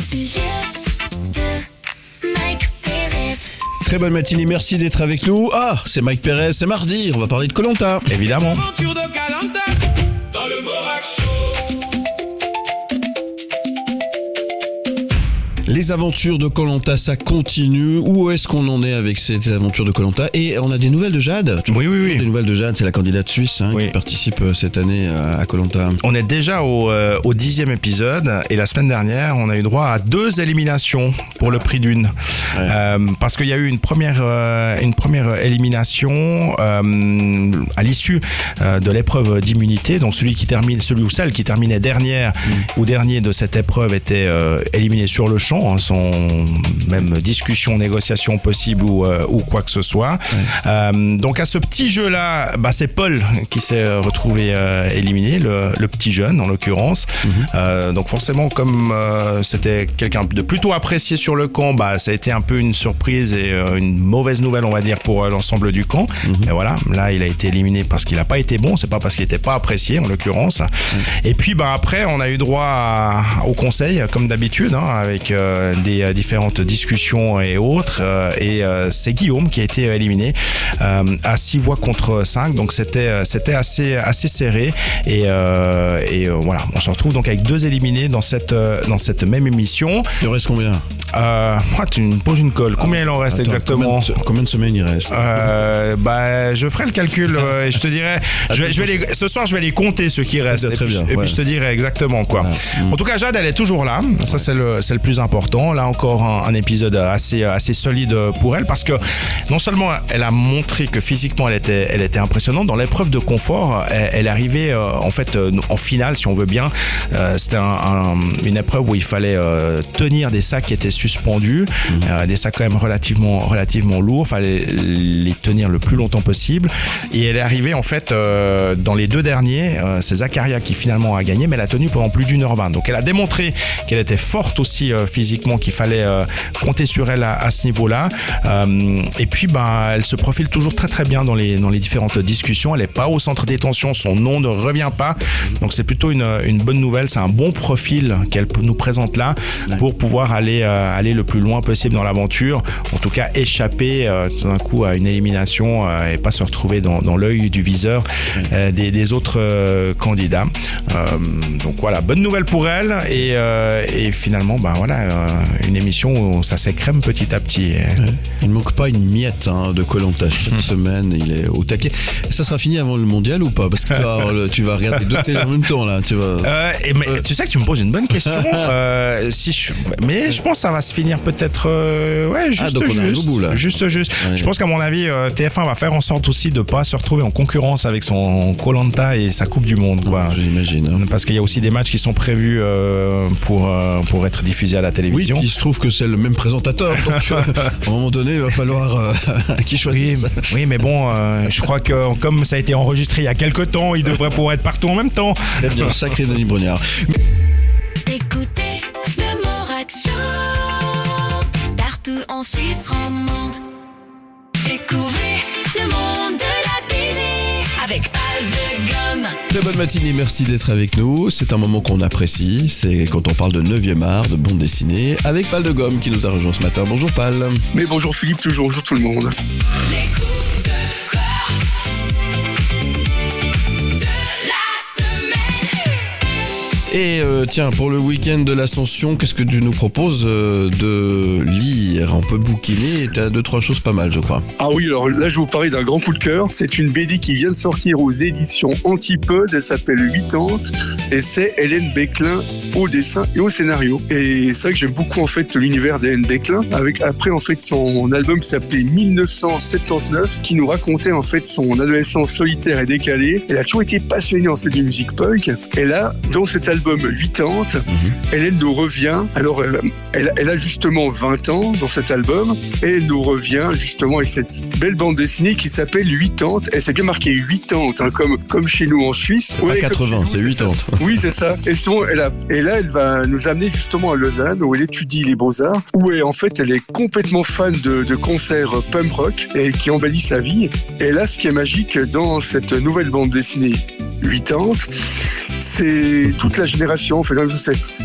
sujet de Mike Pérez. Très bonne matinée, merci d'être avec nous. Ah, c'est Mike Pérez, c'est mardi, on va parler de Koh-Lanta. Évidemment. Aventure de Koh-Lanta dans le Morak Show. Les aventures de Koh-Lanta, ça continue. Où est-ce qu'on en est avec cette aventure de Koh-Lanta? Et on a des nouvelles de Jade. Oui. Des nouvelles de Jade, c'est la candidate suisse Oui. qui participe cette année à Koh-Lanta. On est déjà au 10e épisode et la semaine dernière, on a eu droit à 2 éliminations pour le prix d'une. Ouais. Parce qu'il y a eu une première élimination à l'issue de l'épreuve d'immunité. Donc celui ou celle qui terminait dernière ou dernier de cette épreuve était éliminé sur le champ, sans même discussion, négociation possible ou quoi que ce soit. Ouais. Donc à ce petit jeu-là, c'est Paul qui s'est retrouvé éliminé, le petit jeune en l'occurrence. Donc forcément, comme c'était quelqu'un de plutôt apprécié sur le camp, ça a été un peu une surprise et une mauvaise nouvelle, on va dire, pour l'ensemble du camp. Et voilà, là il a été éliminé parce qu'il n'a pas été bon, c'est pas parce qu'il n'était pas apprécié en l'occurrence. Et puis après, on a eu droit au conseil comme d'habitude, avec des différentes discussions et autres. Et c'est Guillaume qui a été éliminé à 6 voix contre 5. Donc c'était assez serré. Et voilà, on se retrouve donc avec 2 éliminés dans cette même émission. Il reste combien? Tu me poses une colle. Combien il en reste exactement? Combien de semaines il reste? Je ferai le calcul et je te dirai. Ce soir, je vais les compter ceux qui restent. Très bien, et puis je te dirai exactement quoi. Voilà. En tout cas, Jade, elle est toujours là. Ça, c'est le plus important. Là encore, un épisode assez solide pour elle parce que non seulement elle a montré que physiquement elle était impressionnante dans l'épreuve de confort. Elle arrivait en fait en finale, si on veut bien. C'était une épreuve où il fallait tenir des sacs qui étaient suspendus, des sacs quand même relativement lourds. Il fallait les tenir le plus longtemps possible. Et elle est arrivée en fait dans les 2 derniers. C'est Zakaria qui finalement a gagné, mais elle a tenu pendant plus d'1h20. Donc elle a démontré qu'elle était forte aussi physiquement, qu'il fallait compter sur elle à ce niveau-là. Et puis elle se profile toujours très très bien dans les différentes discussions. Elle n'est pas au centre des tensions, son nom ne revient pas. Donc c'est plutôt une bonne nouvelle. C'est un bon profil qu'elle nous présente là pour pouvoir aller le plus loin possible dans l'aventure. En tout cas, échapper tout d'un coup à une élimination et pas se retrouver dans l'œil du viseur des autres candidats. Donc voilà, bonne nouvelle pour elle et finalement une émission où ça s'écrème petit à petit. Il ne manque pas une miette de Koh-Lanta chaque semaine, il est au taquet. Ça sera fini avant le mondial ou pas? Parce que tu vas regarder 2 télés en même temps là. Tu sais que tu me poses une bonne question. Mais je pense que ça va se finir peut-être juste. Donc on arrive au bout là. Juste. Ouais. Je pense qu'à mon avis, TF1 va faire en sorte aussi de ne pas se retrouver en concurrence avec son Koh-Lanta et sa Coupe du Monde. J'imagine. Parce qu'il y a aussi des matchs qui sont prévus pour être diffusés à la télévision. Oui, il se trouve que c'est le même présentateur. Donc à un moment donné, il va falloir qu'il choisisse. Oui, mais bon, je crois que comme ça a été enregistré il y a quelques temps, il devrait pouvoir être partout en même temps. Très bien, sacré Denis Brognard. Écoutez le Morak Show partout en Suisse romande. Découvrez le monde de la télé avec Pal de Gomme. Très bonne matinée, merci d'être avec nous. C'est un moment qu'on apprécie. C'est quand on parle de 9e art, de bande dessinée, avec Pal de Gomme qui nous a rejoint ce matin. Bonjour Pal. Mais bonjour Philippe, toujours bonjour tout le monde. Les coups de cœur de la semaine. Et tiens, pour le week-end de l'Ascension, qu'est-ce que tu nous proposes de lire? On peut bouquiner, tu as 2-3 choses pas mal, je crois. Ah oui, alors là je vais vous parler d'un grand coup de cœur. C'est une BD qui vient de sortir aux éditions Antipode. Elle s'appelle 80 et c'est Hélène Béclin au dessin et au scénario. Et c'est vrai que j'aime beaucoup en fait l'univers d'Hélène Béclin, avec après en fait son album qui s'appelait 1979, qui nous racontait en fait son adolescence solitaire et décalée. Elle a toujours été passionnée en fait de musique punk. Et là, dans cet album 80, Hélène nous revient. Alors elle a justement 20 ans dans cet album et elle nous revient justement avec cette belle bande dessinée qui s'appelle 80. Et c'est bien marqué 80, comme chez nous en Suisse. Pas 80, c'est 80. Oui, c'est ça. Et justement, là, elle va nous amener justement à Lausanne, où elle étudie les beaux-arts, où en fait, elle est complètement fan de concerts punk rock et qui embellit sa vie. Et là, ce qui est magique dans cette nouvelle bande dessinée 80, c'est toute la génération, en fait,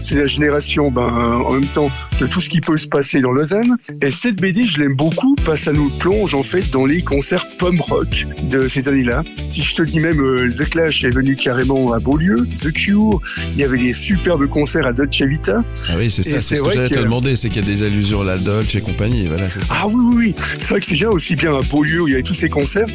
c'est la génération, en même temps, de tout ce qui peut se passer dans Lausanne. Et cette BD, je l'aime beaucoup parce que ça nous plonge, en fait, dans les concerts punk rock de ces années-là. Si je te dis même, The Clash est venu carrément à Beaulieu, The Cure, il y avait des superbes concerts à Dolce Vita. Ah oui, c'est ça, c'est ce que j'allais te demander, c'est qu'il y a des allusions à la Dolce et compagnie, voilà, c'est ça. Ah oui. C'est vrai que c'est bien aussi bien à Beaulieu où il y avait tous ces concerts.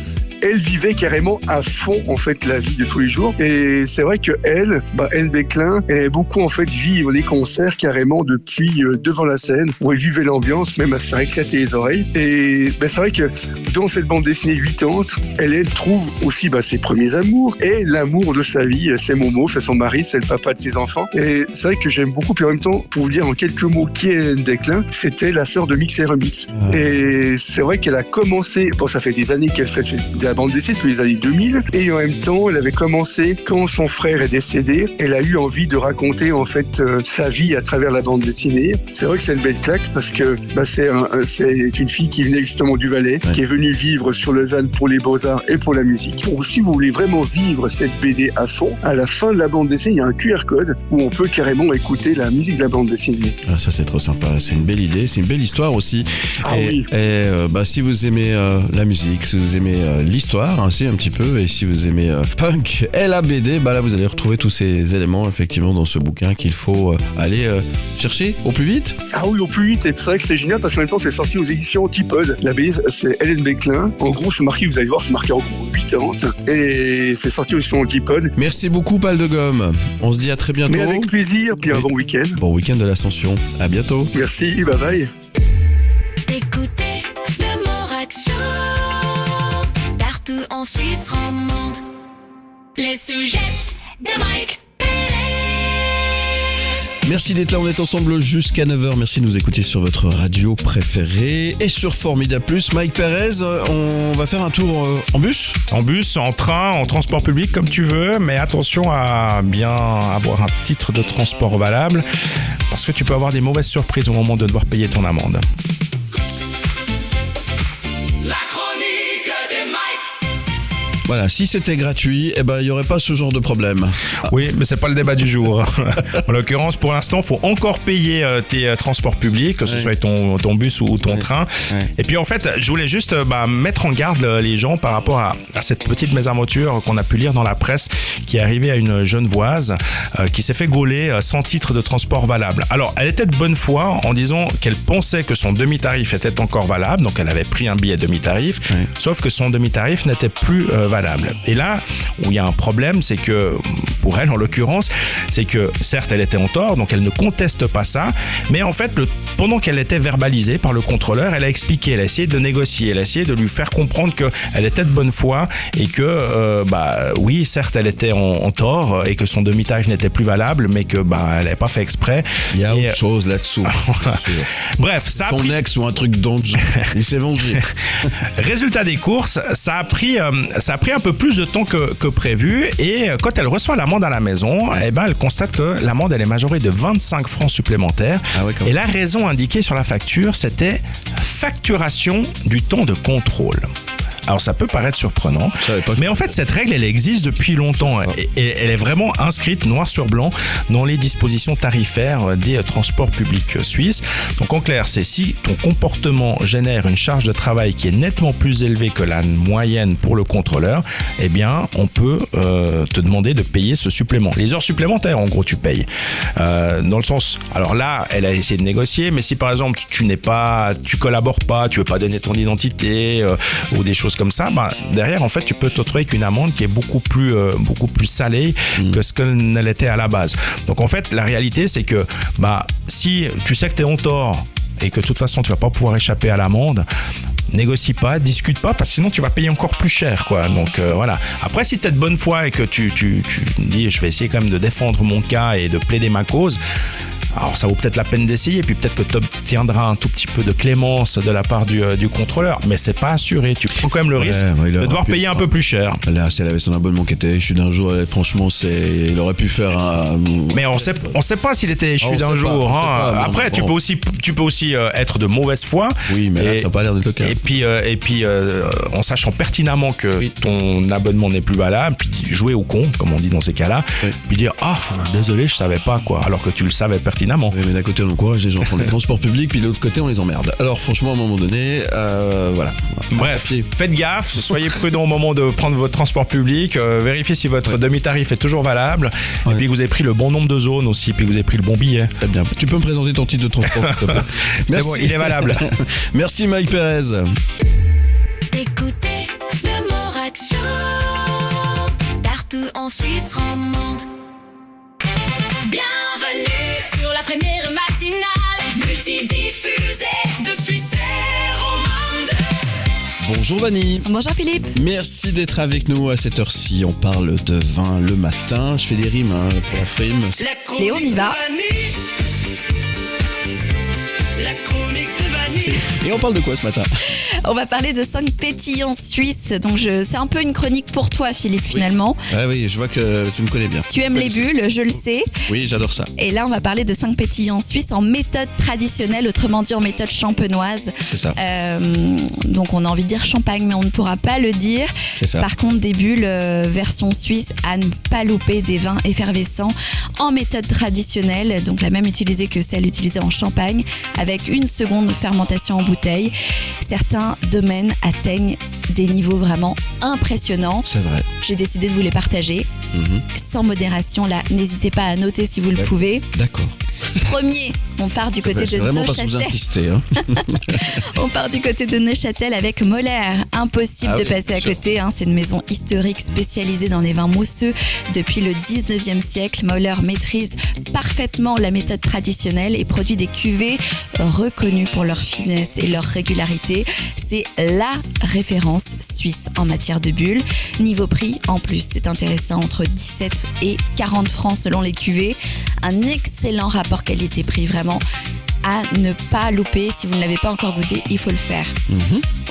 Elle vivait carrément à fond, en fait, la vie de tous les jours. Et c'est vrai que elle Béclin, elle aimait beaucoup, en fait, vivre les concerts carrément depuis devant la scène, où elle vivait l'ambiance, même à se faire éclater les oreilles. Et c'est vrai que dans cette bande dessinée 80, elle trouve aussi ses premiers amours et l'amour de sa vie. C'est Momo, c'est son mari, c'est le papa de ses enfants. Et c'est vrai que j'aime beaucoup. Puis en même temps, pour vous dire en quelques mots qui est Hélène Béclin, c'était la sœur de Mix et Remix. Et c'est vrai qu'elle a commencé, ça fait des années qu'elle fait de la bande dessinée, depuis les années 2000. Et en même temps, elle avait commencé quand son frère est décédé. Elle a eu envie de raconter en fait sa vie à travers la bande dessinée. C'est vrai que c'est une belle claque parce que c'est une fille qui venait justement du Valais, qui est venue vivre sur Lausanne pour les beaux-arts et pour la musique. Si vous voulez vraiment vivre cette BD à fond, à la fin de la bande dessinée, il y a un QR code où on peut carrément écouter la musique de la bande dessinée. Ah, ça c'est trop sympa, c'est une belle idée, c'est une belle histoire aussi. Et si vous aimez la musique, si vous aimez l'histoire ainsi un petit peu, et si vous aimez punk et la BD, là vous allez retrouver tous ces éléments effectivement dans ce bouquin qu'il faut aller chercher au plus vite. Ah oui, au plus vite, et c'est vrai que c'est génial parce qu'en même temps c'est sorti aux éditions Antipode. La BD c'est Hélène Béclin. En gros c'est marqué, vous allez voir, c'est marqué en gros 80 et c'est sorti aux éditions Antipode. Merci beaucoup Pal de Gomme. On se dit à très bientôt. Mais avec plaisir, puis un bon week-end. Bon week-end de l'Ascension. À bientôt. Merci, bye bye. Écoutez le Morak Show, partout en Suisse romande. Les sujets de Mike Pérez. Merci d'être là, on est ensemble jusqu'à 9h. Merci de nous écouter sur votre radio préférée et sur Formidable Plus. Mike Pérez, on va faire un tour en bus ? En bus, en train, en transport public, comme tu veux, mais attention à bien avoir un titre de transport valable parce que tu peux avoir des mauvaises surprises au moment de devoir payer ton amende. La chronique des Mike. Voilà, si c'était gratuit, il n'y aurait pas ce genre de problème. Oui, mais c'est pas le débat du jour. En l'occurrence, pour l'instant, il faut encore payer tes transports publics, que ce soit ton bus ou ton train. Ouais. Et puis en fait, je voulais juste mettre en garde les gens par rapport à cette petite mésaventure qu'on a pu lire dans la presse qui est arrivée à une Genevoise qui s'est fait gauler sans titre de transport valable. Alors, elle était de bonne foi en disant qu'elle pensait que son demi-tarif était encore valable, donc elle avait pris un billet demi-tarif, sauf que son demi-tarif n'était plus valable. Et là où il y a un problème, c'est que pour elle en l'occurrence, c'est que certes elle était en tort, donc elle ne conteste pas ça, mais en fait pendant qu'elle était verbalisée par le contrôleur, elle a expliqué, elle a essayé de négocier, elle a essayé de lui faire comprendre qu'elle était de bonne foi et que oui certes elle était en tort et que son demi-tarif n'était plus valable, mais que elle n'avait pas fait exprès. Il y a autre chose là-dessous. Bref, ça ton ex ou un truc d'ange, il s'est vengé. Résultat des courses, ça a pris un peu plus de temps que prévu et quand elle reçoit l'amende à la maison, elle constate que l'amende elle est majorée de 25 francs supplémentaires. Et la raison indiquée sur la facture, c'était facturation du temps de contrôle. Alors ça peut paraître surprenant, mais en fait cette règle elle existe depuis longtemps et elle est vraiment inscrite noir sur blanc dans les dispositions tarifaires des transports publics suisses. Donc en clair, c'est si ton comportement génère une charge de travail qui est nettement plus élevée que la moyenne pour le contrôleur, eh bien on peut te demander de payer ce supplément. Les heures supplémentaires en gros tu payes. Dans le sens, alors là elle a essayé de négocier, mais si par exemple tu collabores pas, tu veux pas donner ton identité ou des choses comme ça, derrière en fait tu peux te retrouver avec une amende qui est beaucoup plus salée que ce qu'elle était à la base. Donc en fait la réalité c'est que si tu sais que tu es en tort et que de toute façon tu vas pas pouvoir échapper à l'amende, négocie pas, discute pas, parce que sinon tu vas payer encore plus cher, quoi. Donc voilà. Après, si tu es de bonne foi et que tu dis je vais essayer quand même de défendre mon cas et de plaider ma cause, Alors ça vaut peut-être la peine d'essayer, puis peut-être que tu obtiendras un tout petit peu de clémence de la part du contrôleur, mais c'est pas assuré. Tu prends quand même le risque de devoir payer un peu plus cher. Là, si elle avait son abonnement qui était échu d'un jour, franchement, il aurait pu faire un... Mais on sait pas s'il était échu d'un jour. Après, tu peux aussi être de mauvaise foi. Oui, mais là, ça n'a pas l'air d'être le cas. Et puis en sachant pertinemment que ton abonnement n'est plus valable, puis jouer au con, comme on dit dans ces cas-là, puis dire désolé, je savais pas quoi, alors que tu le savais pertinemment. Oui, mais d'un côté on encourage les gens à prendre les transports publics, puis de l'autre côté on les emmerde. Alors franchement, à un moment donné, voilà. Bref, faites gaffe, soyez prudents au moment de prendre votre transport public, vérifiez si votre demi-tarif est toujours valable, et puis que vous avez pris le bon nombre de zones aussi, puis que vous avez pris le bon billet. Très bien. Tu peux me présenter ton titre de transport, s'il te plaît? C'est bon, il est valable. Merci Mike Pérez. Écoutez le Morad Show partout en Suisse romande. Bienvenue sur la première matinale multidiffusée de Suisse romande. Bonjour Vanny. Bonjour Philippe. Merci d'être avec nous à cette heure-ci. On parle de vin le matin. Je fais des rimes pour la frime. Et on y va. La chronique de Vanny. Et on parle de quoi ce matin? On va parler de 5 pétillants suisses. Donc c'est un peu une chronique pour toi Philippe finalement. Ah oui, je vois que tu me connais bien. Tu aimes les bulles, je le sais. Oui, j'adore ça. Et là on va parler de 5 pétillants suisses en méthode traditionnelle, autrement dit en méthode champenoise. C'est ça. Donc on a envie de dire champagne mais on ne pourra pas le dire. C'est ça. Par contre des bulles version suisse à ne pas louper, des vins effervescents en méthode traditionnelle, donc la même utilisée que celle utilisée en champagne, avec une seconde fermentation en bouteille. Certains domaines atteignent des niveaux vraiment impressionnants. C'est vrai. J'ai décidé de vous les partager. Sans modération, là, n'hésitez pas à noter si vous le pouvez. D'accord. Premier, on part du côté C'est de vraiment pas sous Neuchâtel. insister. Hein. On part du côté de Neuchâtel avec Moller. Impossible de passer à côté. C'est une maison historique spécialisée dans les vins mousseux. Depuis le 19e siècle, Moller maîtrise parfaitement la méthode traditionnelle et produit des cuvées reconnues pour leur finesse et leur régularité. C'est la référence suisse en matière de bulles. Niveau prix, en plus, c'est intéressant, entre 17 et 40 francs selon les cuvées. Un excellent rapport qualité-prix, vraiment à ne pas louper. Si vous ne l'avez pas encore goûté, il faut le faire.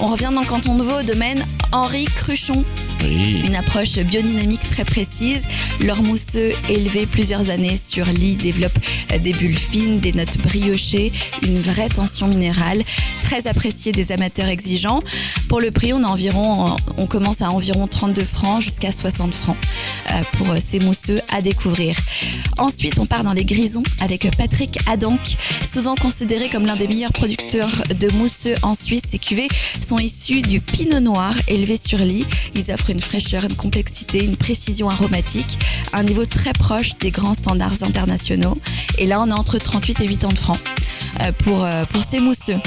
On revient dans le canton de Vaud au domaine Henri Cruchon. Oui. Une approche biodynamique très précise. Leur mousseux élevé plusieurs années sur lit développe des bulles fines, des notes briochées, une vraie tension minérale, très appréciée des amateurs exigeants. Pour le prix, on commence à environ 32 francs jusqu'à 60 francs pour ces mousseux à découvrir. Ensuite, on part dans les grisons avec Patrick Adank, souvent considéré comme l'un des meilleurs producteurs de mousseux en Suisse. Ces cuvées sont issues du pinot noir élevé sur lit. Ils offrent une fraîcheur, une complexité, une précision aromatique, un niveau très proche des grands standards internationaux. Et là, on est entre 38 et 80 francs pour ces mousseux.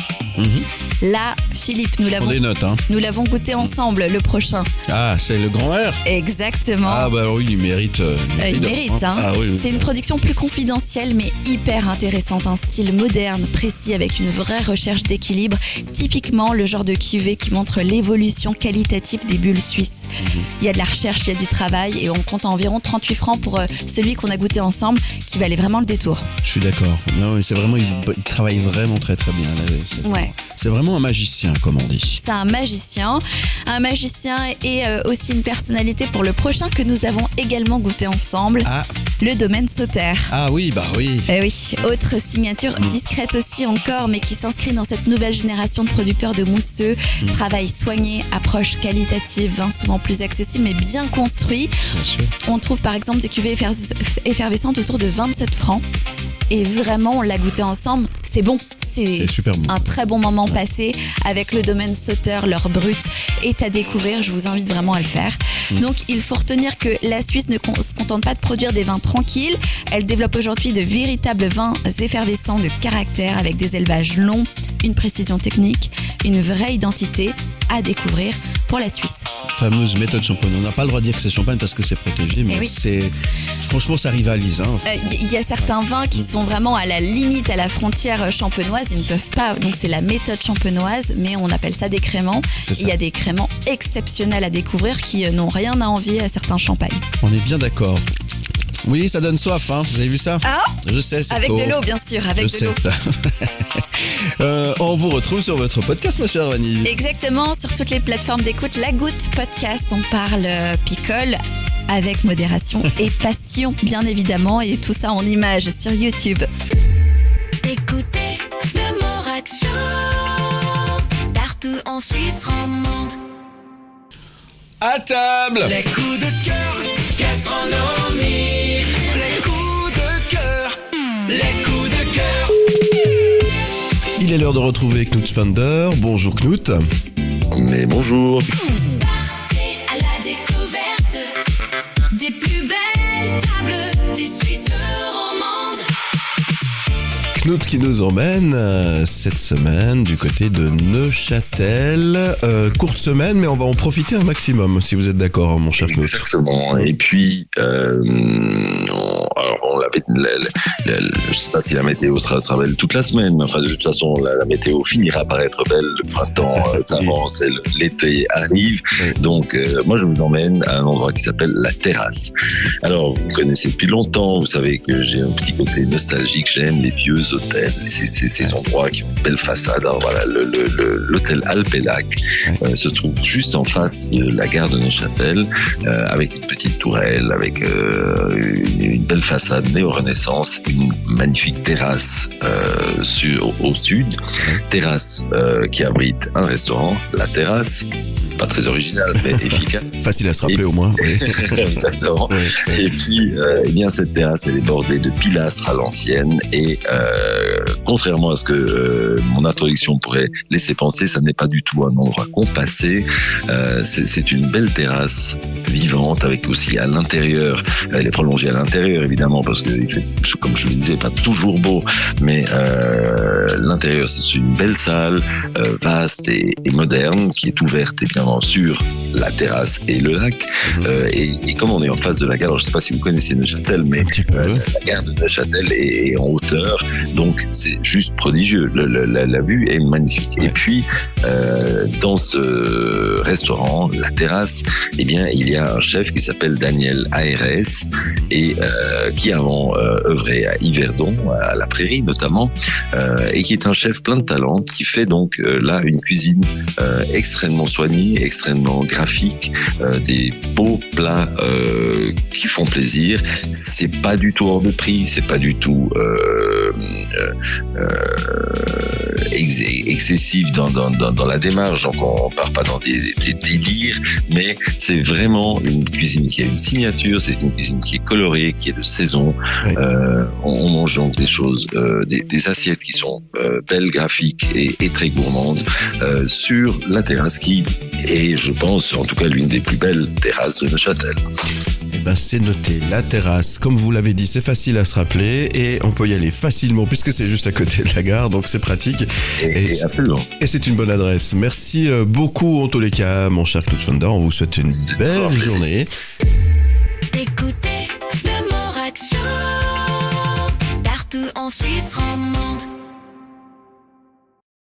Là, Philippe, nous Prends des notes, hein. l'avons goûté ensemble, le prochain. Ah, c'est le grand R. Exactement. Ah bah oui, il mérite. Il mérite, hein. Ah, oui, C'est une production plus confidentielle mais hyper intéressante, un style moderne, précis, avec une vraie recherche d'équilibre, typiquement le genre de cuvée qui montre l'évolution qualitative des bulles suisses. Il y a de la recherche, il y a du travail et on compte environ 38 francs pour celui qu'on a goûté ensemble qui valait vraiment le détour. Je suis d'accord. Non, mais c'est vraiment, il travaille vraiment très très bien. Là. Ouais. C'est vraiment un magicien, comme on dit. C'est un magicien et aussi une personnalité pour le prochain que nous avons également goûté ensemble, le domaine Sauter. Ah oui, bah oui. Eh oui, autre signature discrète aussi encore, mais qui s'inscrit dans cette nouvelle génération de producteurs de mousseux. Travail soigné, approche qualitative, vin souvent plus accessible mais bien construit. Bien sûr. On trouve par exemple des cuvées effervescentes autour de 27 francs. Et vraiment, on l'a goûté ensemble, c'est bon. C'est super bon. Un très bon moment passé avec le domaine Sauter. Leur brut est à découvrir, je vous invite vraiment à le faire. Donc il faut retenir que la Suisse ne se contente pas de produire des vins tranquilles, elle développe aujourd'hui de véritables vins effervescents de caractère avec des élevages longs, une précision technique, une vraie identité à découvrir pour la Suisse. Fameuse méthode champagne. On n'a pas le droit de dire que c'est champagne parce que c'est protégé, mais c'est franchement ça rivalise. Il y a certains vins qui sont vraiment à la limite, à la frontière champenoise, ils ne peuvent pas. Donc c'est la méthode champenoise, mais on appelle ça des créments. Il y a des créments exceptionnels à découvrir qui n'ont rien à envier à certains champagnes. On est bien d'accord. Oui, ça donne soif, hein. Vous avez vu ça? Ah, Je sais, c'est avec tôt. de l'eau, bien sûr, avec Je de l'eau. sais. On vous retrouve sur votre podcast, ma chère Vanille. Exactement, sur toutes les plateformes d'écoute, La Goutte Podcast, on parle picole avec modération et passion, bien évidemment, et tout ça en images sur YouTube. Écoutez le Morad Show partout en Suisse romande. À table! Les coups de cœur, gastronomie. Les coups de cœur, les coups de cœur. Il est l'heure de retrouver Knut Vander. Bonjour Knut. Mais bonjour. Partez à la découverte des plus belles tables des Suisses romandes. Knut qui nous emmène cette semaine du côté de Neuchâtel. Courte semaine, mais on va en profiter un maximum, si vous êtes d'accord, mon cher Knut. Exactement. Et puis, alors on l'avait, je sais pas si la météo sera belle toute la semaine, mais enfin de toute façon la météo finira par être belle. Le printemps s'avance et l'été arrive. Donc moi je vous emmène à un endroit qui s'appelle la Terrasse. Alors vous me connaissez depuis longtemps, vous savez que j'ai un petit côté nostalgique, j'aime les vieux hôtels, ces endroits qui ont une belle façade. Alors voilà, l'hôtel Alpes et Lac se trouve juste en face de la gare de Neuchâtel, avec une petite tourelle, avec une belle façade néo-renaissance, une magnifique terrasse au sud, terrasse qui abrite un restaurant, la Terrasse. Pas très original, mais efficace. Facile à se rappeler au moins. Oui. Exactement. Oui. Et puis, eh bien, cette terrasse, elle est bordée de pilastres à l'ancienne. Et contrairement à ce que mon introduction pourrait laisser penser, ça n'est pas du tout un endroit compassé. C'est une belle terrasse vivante, avec aussi à l'intérieur, elle est prolongée à l'intérieur évidemment, parce qu'il fait, comme je le disais, pas toujours beau, mais l'intérieur, c'est une belle salle, vaste et moderne, qui est ouverte et bien sur la terrasse et le lac. Et comme on est en face de la gare, alors je ne sais pas si vous connaissez Neuchâtel, mais la gare de Neuchâtel est en hauteur, donc c'est juste prodigieux. La vue est magnifique. Et puis, dans ce restaurant, la Terrasse, eh bien, il y a un chef qui s'appelle Daniel Aérès et qui avant œuvrait à Yverdon, à la Prairie notamment, et qui est un chef plein de talent, qui fait donc là une cuisine extrêmement soignée, extrêmement graphique, des beaux plats qui font plaisir. C'est pas du tout hors de prix, c'est pas du tout excessif dans la démarche, donc on part pas dans des délires, mais c'est vraiment une cuisine qui a une signature, c'est une cuisine qui est colorée, qui est de saison. Oui. On mange donc des choses, des assiettes qui sont belles, graphiques et très gourmandes sur la terrasse qui est, je pense, en tout cas l'une des plus belles terrasses de Neuchâtel. Eh ben, c'est noté, la Terrasse. Comme vous l'avez dit, c'est facile à se rappeler et on peut y aller facilement puisque c'est juste à côté de la gare, donc c'est pratique. Et absolument. Et c'est une bonne adresse. Merci beaucoup en tous les cas, mon cher Knut Vander. On vous souhaite une belle journée. Écoutez le Morad Show partout en Suisse romande.